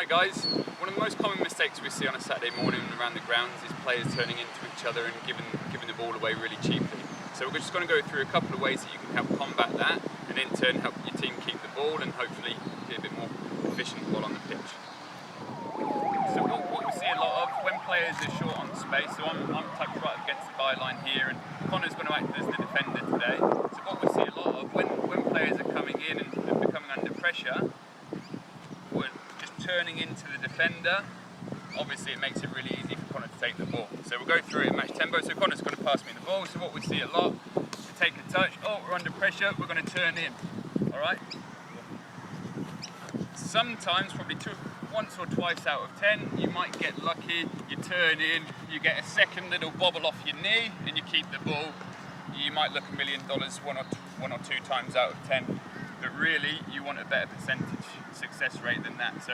Right guys, one of the most common mistakes we see on a Saturday morning around the grounds is players turning into each other and giving the ball away really cheaply. So we're just going to go through a couple of ways that you can help combat that and in turn help your team keep the ball and hopefully be a bit more efficient while on the pitch. So what we see a lot of when players are short on space, so I'm tucked right against the byline here and Connor's going to act as the defender today. So what we see a lot of when players are coming in and becoming under pressure, we're just turning into the defender. Obviously it makes it really easy for Connor to take the ball. So we'll go through it in match tempo. So Connor's going to pass me the ball. So what we see a lot, to take a touch, oh we're under pressure, we're going to turn in. Alright? Sometimes, probably once or twice out of 10, you might get lucky, you turn in, you get a second little bobble off your knee and you keep the ball. You might look $1 million one or two times out of 10, but really you want a better percentage success rate than that. So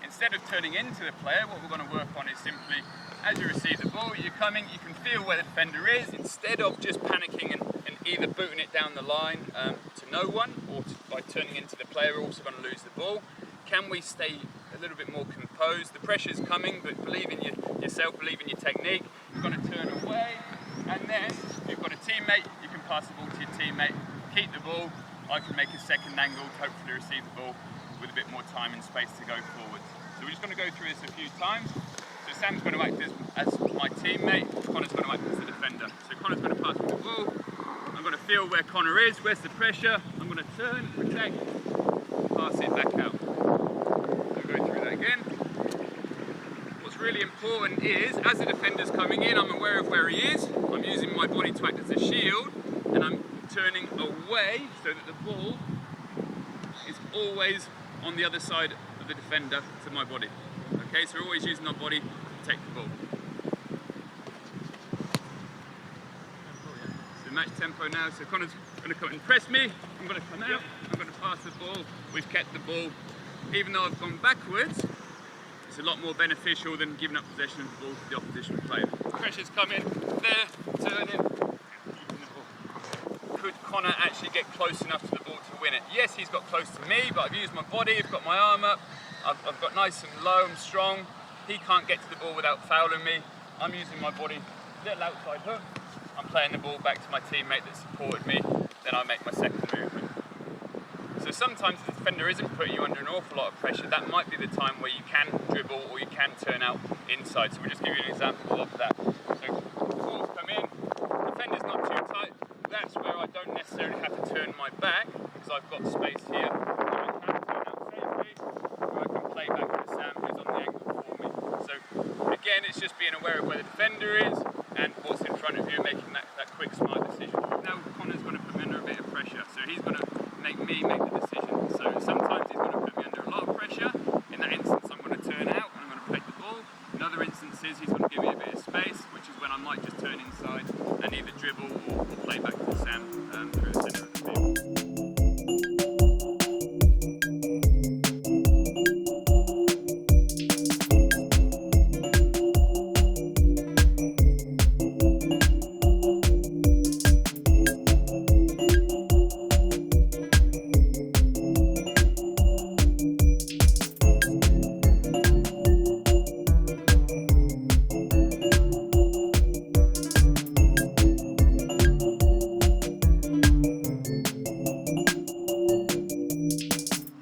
instead of turning into the player, what we're going to work on is simply, as you receive the ball, you're coming, you can feel where the defender is, instead of just panicking and either booting it down the line to no one, or by turning into the player, we're also going to lose the ball. Can we stay a little bit more composed? The pressure's coming, but believe in yourself, believe in your technique. You're going to turn away, and then you've got a teammate, you can pass the ball to your teammate, keep the ball, I can make a second angle to hopefully receive the ball with a bit more time and space to go forwards. So we're just going to go through this a few times. So Sam's going to act as my teammate, Connor's going to act as the defender. So Connor's going to pass me the ball, I'm going to feel where Connor is, where's the pressure, I'm going to turn, protect, pass it back out. So go through that again. What's really important is, as the defender's coming in, I'm aware of where he is, I'm using my body to act as a shield, and I'm turning away so that the ball is always on the other side of the defender to my body. Okay, so we're always using our body to take the ball. So match tempo now, so Connor's going to come and press me, I'm going to come out, I'm going to pass the ball, we've kept the ball. Even though I've gone backwards, it's a lot more beneficial than giving up possession of the ball to the opposition player. Pressure's coming, there, turning. Could Connor actually get close enough to the ball to win it? Yes, he's got close to me, but I've used my body, I've got my arm up, I've got nice and low, I'm strong. He can't get to the ball without fouling me. I'm using my body, little outside hook. I'm playing the ball back to my teammate that supported me, then I make my second movement. So sometimes the defender isn't putting you under an awful lot of pressure. That might be the time where you can dribble or you can turn out inside. So we'll just give you an example of that. So the balls come in, defender's not too tight. That's where I don't necessarily have to turn my back because I've got space here. So I can turn out safely, or I can play back to Sam who's on the angle for me. So again, it's just being aware of where the defender is and what's in front of you, making that quick, smart decision. Now Connor's going to put me under a bit of pressure, so he's going to make me make the decision. So sometimes he's going to put me under a lot of pressure. In that instance, I'm going to turn out and I'm going to take the ball. In other instances, he's going to give me a bit of space, which is when I might just turn inside and either dribble or play back to Sam through the centre of the field.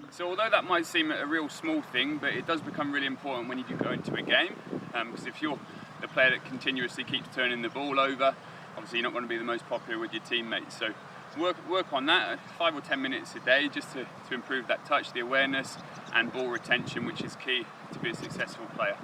So although that might seem a real small thing, but it does become really important when you do go into a game, because if you're the player that continuously keeps turning the ball over, obviously you're not going to be the most popular with your teammates. So work on that 5 or 10 minutes a day just to improve that touch, the awareness and ball retention, which is key to be a successful player.